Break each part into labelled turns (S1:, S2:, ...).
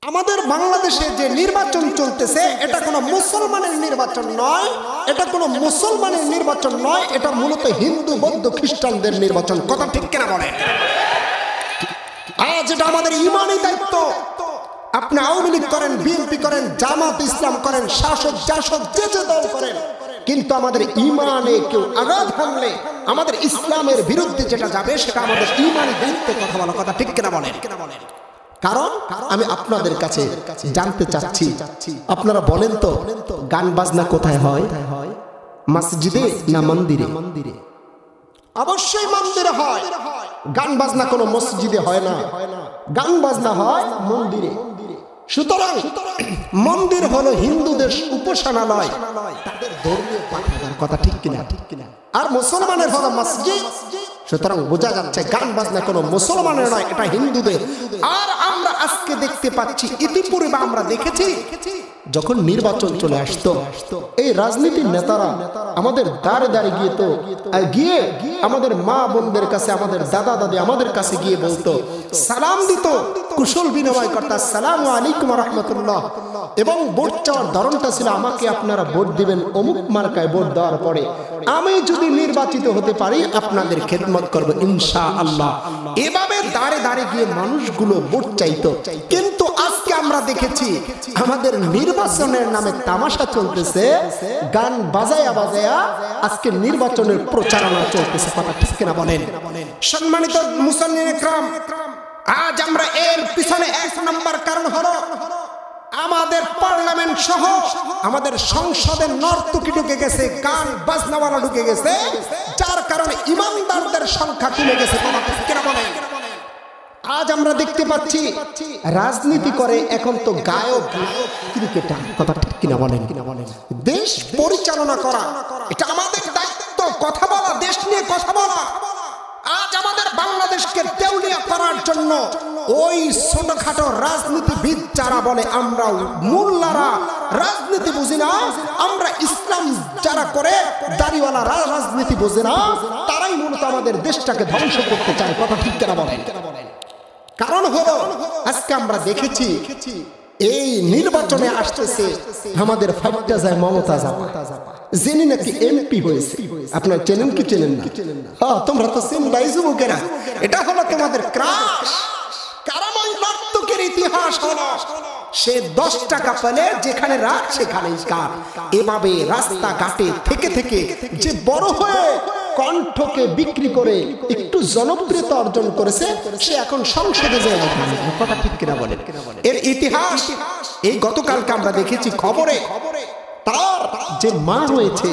S1: আমাদের বাংলাদেশে যে নির্বাচন চলতেছে এটা কোনো মুসলমানের নির্বাচন নয়, এটা কোনো মুসলমানের নির্বাচন নয়, এটা মূলত হিন্দু বৌদ্ধ খ্রিস্টানদের নির্বাচন। কথা ঠিক কিনা বলেন? আজ এটা আমাদের ইমানি দায়িত্ব। আপনি আওয়ামী লীগ করেন, বিএনপি করেন, জামাত ইসলাম করেন, শাসক জাসক যে যে দল করেন, কিন্তু আমাদের ইমানে কেউ আঘাত হানলে আমাদের ইসলামের বিরুদ্ধে যেটা যাবে সেটা আমাদের ইমানি দায়িত্ব। কথা বলা কথা ঠিক কিনা বলেন? কারণ আমি আপনাদের কাছে জানতে চাচ্ছি, আপনারা বলেন তো গান বাজনা কোথায় হয়? মসজিদে না মন্দিরে? অবশ্যই মন্দিরে হয়। গান বাজনা কোনো মসজিদে হয় না, গান বাজনা হয় মন্দিরে। সুতরাং মন্দির হলো হিন্দুদের উপাসনালয়, তাদের ধর্মীয় পাঠাগার। কথা ঠিক কিনা? আর মুসলমানের হলো মসজিদ। সুতরাং বোঝা যাচ্ছে গান বাজনা কোনো মুসলমানের নয়, এটা হিন্দুদের। আর আমরা আজকে দেখতে পাচ্ছি, ইতিপূর্বে আমরা দেখেছি যখন নির্বাচন চলে আসতো এই রাজনীতির নেতারা আমাদের দ্বারে দ্বারে গিয়ে আমাদের মা বোনদের কাছে, আমাদের দাদা দাদি আমাদের কাছে গিয়ে বলতো, সালাম দিত, কুশল বিনিময় করত, আসসালামু আলাইকুম রাহমাতুল্লাহ। এবং ভোট চাওয়ার ধরনটা ছিল, আমাকে আপনারা ভোট দিবেন অমুক মার্কায়, ভোট দেওয়ার পরে আমি যদি নির্বাচিত হতে পারি আপনাদের খেদমত করব ইনশাআল্লাহ। এভাবে দাঁড়ে দাঁড়ে গিয়ে মানুষগুলো ভোট চাইতো। কিন্তু আজকে আমরা দেখেছি আমাদের নির্বাচনের নামে তামাশা চলতেছে, গান বাজায়া বাজায়া আজকে নির্বাচনের প্রচারণা চলতেছে। কথা ঠিক কিনা বলেন? সম্মানিত মুসল্লিনে کرام, আজ আমরা এর পিছনে এক নাম্বার কারণ হলো আমাদের পার্লামেন্ট সহ আমাদের সংসদে নর্তকী ঢুকে গেছে, গান বাজনাওয়ালা ঢুকে গেছে, যার কারণে ইমানদারদের সংখ্যা কমে গেছে। আজ আমরা দেখতে পাচ্ছি রাজনীতি করে এখন তো গায়ক ক্রিকেটার। কথা ঠিক কিনা বলেন? দেশ পরিচালনা করা এটা আমাদের দায়িত্ব, কথা বলা, দেশ নিয়ে কথা বলা। আজ আমাদের বাংলাদেশকে দেউলিয়া করার জন্য ওই ছোটখাটো রাজনীতিবিদ যারা বলে আমরা মোল্লারা রাজনীতি বুঝি না, আমরা ইসলাম যারা করে দাড়িওয়ালা রাজনীতি বুঝে না, তারাই মূলত আমাদের দেশটাকে ধ্বংস করতে চায়। কথা ঠিক কিনা বলেন? কারণ হলো আজকে আমরা দেখেছি এই নির্বাচনে আসতেছে আমাদের ফাইটটা যায় মমতা জাপা, যিনি নাকি এমপি হয়েছে। আপনারা চেনেন কি চেনেন না? হ্যাঁ, তোমরা তো চিন্তাই যুবকেরা, এটা হলো তোমাদের ক্রাশ। কারণ ওই নর্তকের ইতিহাস হলো সে 10 টাকা পেলে যেখানে রাখ সেখানেই কার। এভাবে রাস্তাঘাটে থেকে থেকে যে বড় হয়ে কণ্ঠকে বিক্রি করে একটু জনপ্রিয়তা অর্জন করেছে, সে এখন সংসদে যায়। কথা ঠিক কিনা বলেন? এর ইতিহাস এই গতকালকে আমরা দেখেছি খবরে, তার যে মা রয়েছে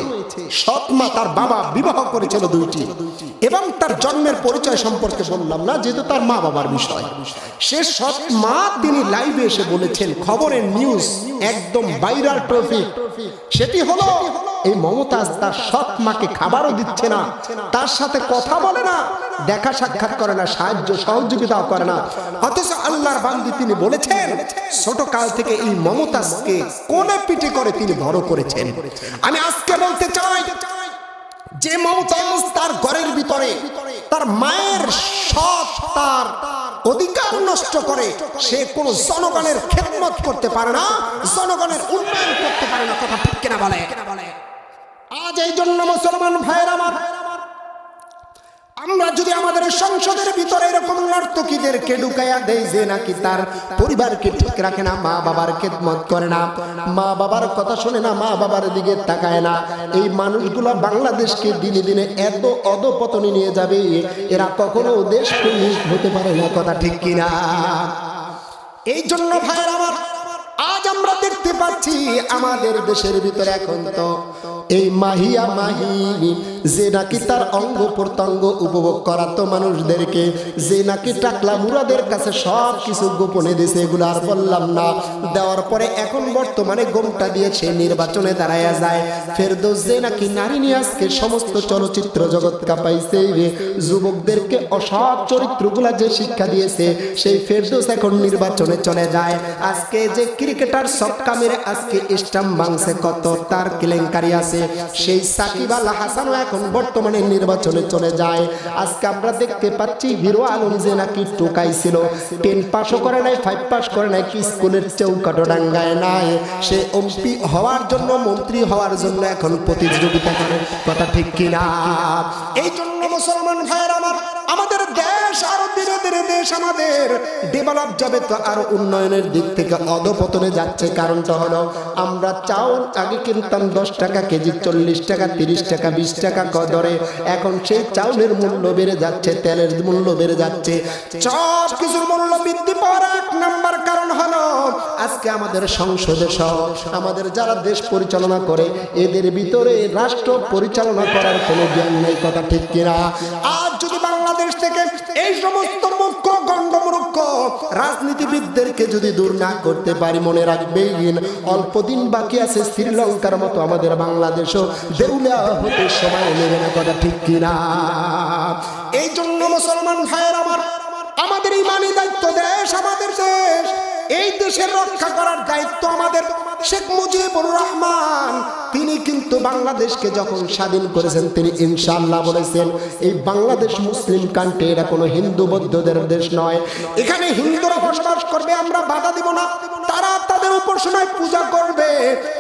S1: সৎ মা, তার বাবা বিবাহ করেছিল 2টি, এবং তার জন্মের পরিচয় সম্পর্কে বললাম না, যেহেতু তার মা বাবার বিষয়। সে সৎ মা, তিনি লাইভে এসে বলেছেন, খবরের নিউজ একদম ভাইরাল টপিক, সেটি হলো এই মমতাজ তার সৎ মাকে খাবারও দিচ্ছে না, তার সাথে কথা বলে না, দেখা সাক্ষাৎ করে না, সাহায্য সহযোগিতাও করে না। অথচ আল্লাহর বান্দি তিনি বলেছেন ছোট কাল থেকে এই মমতাজকে কোলে পিঠে করে তিনি বড় করেছেন। আমি আজকে বলতে চাই যে মমতাজ তার ঘরের ভিতরে তার মায়ের সৎ তার অধিকার নষ্ট করে, সে কোন জনগণের খেদমত করতে পারে না, জনগণের উন্নয়ন করতে পারে না। কথা ঠিক কিনা বলে? আজ এই জন্য মুসলমান ভাইয়ের আমার, আমরা যদি আমাদের সংসদের ভিতরে এরকম নর্তকীদেরকে ঢুকাইয়া দেই যে নাকি তার পরিবারকে ঠিক রাখে না, মা বাবার খেদমত করে না, মা বাবার কথা শুনে না, মা বাবার দিকে তাকায় না, এই মানুষগুলো বাংলাদেশকে দিনে দিনে এত অধপতনে নিয়ে যাবে, এরা কখনো দেশ প্রেমিক হতে পারে না। কথা ঠিক কিনা? এই জন্য ভাইয়ের আমার, আজ আমরা দেখতে পাচ্ছি আমাদের দেশের ভিতরে এখন তো এই মাহিয়া মাহি যে নাকি তার অঙ্গ প্রত্যঙ্গ উপভোগ করাতো মানুষদেরকে, যে নাকি টাকলা মুরাদের কাছে সব কিছু গোপনে দিয়েছে, এগুলো আর বললাম না। দেওয়ার পরে এখন বর্তমানে গোমটা দিয়ে সে নির্বাচনে দাঁড়ায়া যায়। ফেরদৌস যে নাকি নারী নিয়ে আজকে সমস্ত চলচ্চিত্র জগৎ কাঁপাইছে, যুবকদেরকে অসৎ চরিত্রগুলা যে শিক্ষা দিয়েছে, সেই ফেরদৌস এখন নির্বাচনে চলে যায়। আজকে যে ক্রিকেটার ছক্কা মেরে আজকে স্টাম্প ভাঙছে, কত তার কেলেঙ্কারি আছে, আছে, সেই সাকিব আল হাসানও এখন বর্তমানে নির্বাচনে চলে যায়। আজকে আমরা দেখতে পাচ্ছি হিরো আলম যে নাকি টোকাইছিল, 10 পাসও করে নাই, 5 পাস করে নাই, কি স্কুলের চৌকাঠও ডাঙ্গায় নাই, সে এমপি হওয়ার জন্য, মন্ত্রী হওয়ার জন্য এখন প্রতিযোগিতা করে। কথা ঠিক কিনা? এই জন্য মুসলমান ভাইয়ের আমার, আমাদের দেশ আরো ধীরে ধীরে দেশ আমাদের ডেভেলপ যাবে, তো আরো উন্নয়নের দিক থেকে অধপতনে যাচ্ছে। কারণটা হলো আমরা চাউল আগে কিনতাম 10 টাকা কেজি, 40 টাকা, 30 টাকা, 20 টাকা দরে, এখন সেই চাউলের মূল্য বেড়ে যাচ্ছে, তেলের মূল্য বেড়ে যাচ্ছে, সব কিছুর মূল্য বৃদ্ধি পাওয়ার এক নাম্বার কারণ হলো আজকে আমাদের সংসদে সহ আমাদের যারা দেশ পরিচালনা করে এদের ভিতরে রাষ্ট্র পরিচালনা করার কোনো জ্ঞান নেই। কথা ঠিক কিনা? আজ যদি বাংলাদেশ থেকে এই সমস্ত মূর্খ গণ্ডমূর্খ রাজনীতিবিদদেরকে যদি দূর না করতে পারি, মনে রাখবেন অল্প দিন বাকি আছে, শ্রীলঙ্কার মতো আমাদের বাংলাদেশও দেউলিয়া হতে সময় নেবে না। কথা ঠিক কিনা? এই জন্য মুসলমান ভাইয়ের আমার, আমাদের ইমানি দায়িত্ব, দেশ আমাদের দেশ, এই দেশের রক্ষা করার দায়িত্ব আমাদের। শেখ মুজিবুর রহমান তিনি কিন্তু বাংলাদেশকে যখন স্বাধীন করেছেন, তিনি ইনশাআল্লাহ বলেছেন এই বাংলাদেশ মুসলিম কান্ট্রি, এটা কোনো হিন্দু বৌদ্ধদের দেশ নয়, এখানে হিন্দুরা বসবাস করবে, আমরা বাধা দিব না, তারা তাদের উপাসনায় পূজা করবে,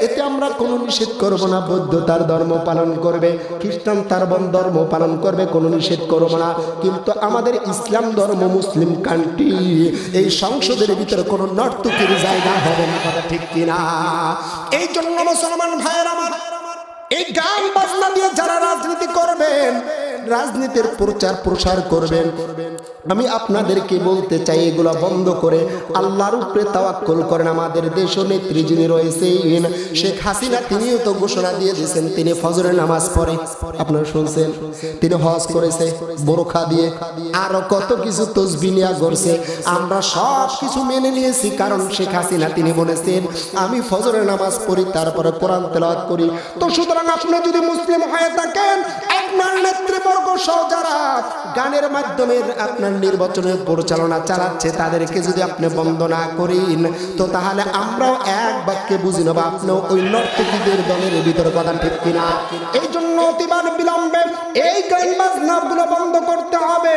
S1: এতে আমরা কোনো নিষেধ করব না, বৌদ্ধ তার ধর্ম পালন করবে, খ্রিস্টান তার ধর্ম পালন করবে, কোনো নিষেধ করব না, কিন্তু আমাদের ইসলাম ধর্ম মুসলিম কান্ট্রি, এই সংসদের ভিতরে কোনো নর্তকীর জায়গা হবে না। কথা ঠিক কিনা? এই জন্য মুসলমান ভাইয়ের আমার, এই গান বাজনা দিয়ে যারা রাজনীতি করবেন, রাজনীতির প্রচার প্রসার করবেন, আমি আপনাদেরকে বলতে চাই এগুলো বন্ধ করে আল্লাহর উপরে তাওয়াক্কুল করেন। আমাদের দেশ নেত্রী যিনি রয়েছেন শেখ হাসিনা, তিনিও তো ঘোষণা দিয়ে দিয়েছেন তিনি ফজরের নামাজ পড়ে, আপনারা শুনছেন, তিনি হজ করেছে বোরখা দিয়ে, আরো কত কিছু তসবিহ নিয়া করছে, আমরা সব কিছু মেনে নিয়েছি, কারণ শেখ হাসিনা তিনি বলেছেন আমি ফজরের নামাজ পড়ি, তারপরে কোরআন তেলাওয়াত করি। তো সুতরাং আপনি যদি মুসলিম হয়ে থাকেন, আপনার নেতৃবর্গ সহ যারা গানের মাধ্যমে আপনার নির্বাচনের পরিচালনা চালাচ্ছে, তাদেরকে যদি আপনি বন্ধ না করেন, তো তাহলে আমরাও এক বাক্যে বুঝি নেব আপনিও ওই নর্তকীদের দলের ভিতরে। কথা ঠিক কিনা? এই জন্য অতিবার বিলম্বে এই গান বাজনাগুলো বন্ধ করতে হবে।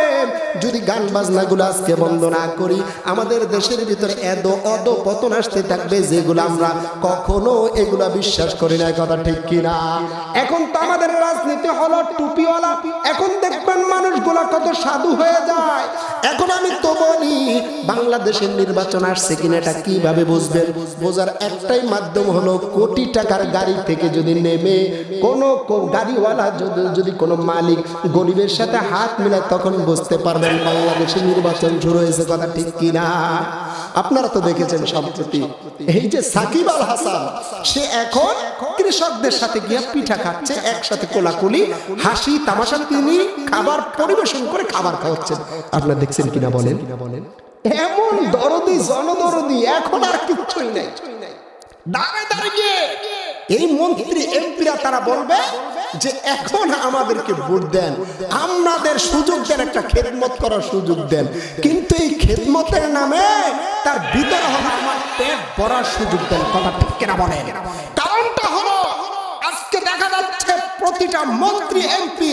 S1: যদি গান বাজনাগুলো আজকে বন্ধ না করি, আমাদের দেশের ভিতরে এত অধপতন আসতে থাকবে যেগুলো আমরা কখনো এগুলা বিশ্বাস করি না। কথা ঠিক কিনা? এখন তো আমাদের রাজনীতি হলো টুপিওয়ালা, এখন দেখবেন মানুষগুলা কত সাধু হয়ে যায়। এখন আমি তো বলি বাংলাদেশের নির্বাচন আসছে কিনা এটা কিভাবে বুঝবেন? বোঝার একটাই মাধ্যম হলো কোটি টাকার গাড়ি থেকে যদি নেমে কোন গাড়িওয়ালা যদি কোনো মালিক গরিবের সাথে হাত মিলায়, তখন বুঝতে পারবেন বাংলাদেশের নির্বাচন শুরু হয়েছে। কথা ঠিক কিনা? আপনারা তো দেখেছেন সম্প্রতি এই যে সাকিব আল হাসান, সে এখন কৃষকদের সাথে গিয়ে পিঠা খাচ্ছে, একসাথে কোলাকুলি হাসি তামাশা তিনি খাবার পরিবেশন করে খাবার খাওয়াচ্ছেন। আপনারা দেখছেন কিনা বলেন? এমন দরদি জনদরদি এখন আর কিচ্ছুই নাই। দাঁড়ায় দাঁড়িয়ে এই মন্ত্রী এমপিরা তারা বলবে যে এখন আমাদেরকে ভোট দেন, আমাদের সুযোগ দেন, একটা খেদমত করার সুযোগ দেন, কিন্তু এই খেদমতের নামে তার ভিতরে হবে আমার পেট ভরার সুযোগ দেন। কথা ঠিক কিনা বলেন? কারণটা হলো আজকে দেখা যাচ্ছে প্রতিটা মন্ত্রী এমপি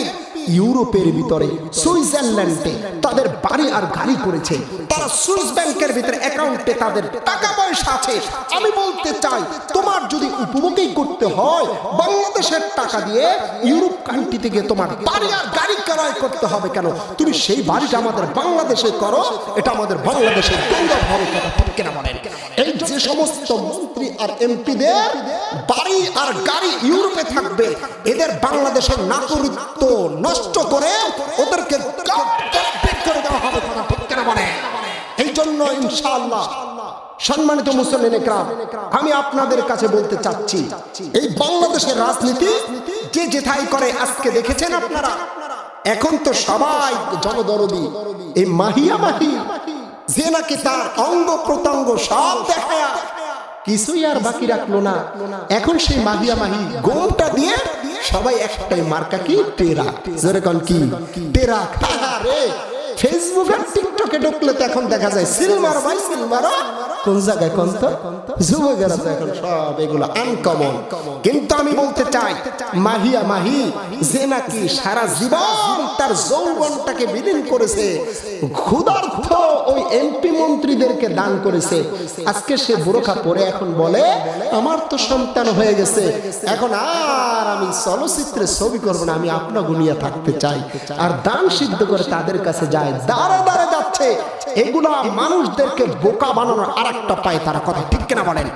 S1: ইউরোপের ভিতরে সুইজারল্যান্ডে তাদের বাড়ি আর গাড়ি করেছে, তারা সুইস ব্যাংকের ভিতরে অ্যাকাউন্টে তাদের টাকা পয়সা আছে। আমি বলতে চাই তোমার যদি উপভোগই করতে হয় বাংলাদেশের টাকা দিয়ে, ইউরোপ কান্ট্রি থেকে তোমার বাড়ি আর গাড়ি ক্রয় করতে হবে কেন? তুমি সেই বাড়িটা আমাদের বাংলাদেশে করো, এটা আমাদের বাংলাদেশের গৌরব হবে। কথা ঠিক কিনা বলেন? এই যে সমস্ত মন্ত্রী আর এমপিদের বাড়ি আর গাড়ি ইউরোপে থাকবে, এদের বাংলাদেশের নাগরিকত্ব নষ্ট করে ওদেরকে করে দেওয়া হবে। কথা ঠিক কিনা বলেন? এই জন্য ইনশাআল্লাহ সম্মানিত মুসলিম একরাম, আমি আপনাদের কাছে বলতে চাচ্ছি এই বাংলাদেশের রাজনীতি যে যেথাই করে আজকে দেখেছেন আপনারা, এখন তো সবাই জনদরদি, এই মাহিয়া মাহি যে নাকি তার অঙ্গ প্রত্যঙ্গ সব দেখায়া কিছুই আর বাকি রাখলো না। এখন সেই মাহিয়া মাহি গোমটা দিয়ে সবাই একটাই মার্কা, কি টেরা, যেরকম কি টেরা রে ফেসবুক আর টিকটকে ঢুকলে তো এখন দেখা যায় সিলমার ভাই সিলমার কোন জায়গায় কোন তো যুবকেরা তো এখন সব এগুলো আনকমন। কিন্তু আমি বলতে চাই মাহিয়া মাহি যে নাকি সারা জীবন তার যৌবনটাকে বিলীন করেছে, ক্ষুধার্ত ওই এমপি মন্ত্রীদেরকে দান করেছে, আজকে সে বোরখা পরে এখন বলে আমার তো সন্তান হয়ে গেছে, এখন আর আমি চলচ্চিত্রে ছবি করবো না, আমি আপনা গুনিয়া থাকতে চাই, আর দান সিদ্ধ করে তাদের কাছে যায়, দাঁড়ে দাঁড়ে যাচ্ছে। এগুলা মানুষদেরকে বোকা বানানোর আরেকটা পায় তারা। কথা ঠিক কিনা বলেন?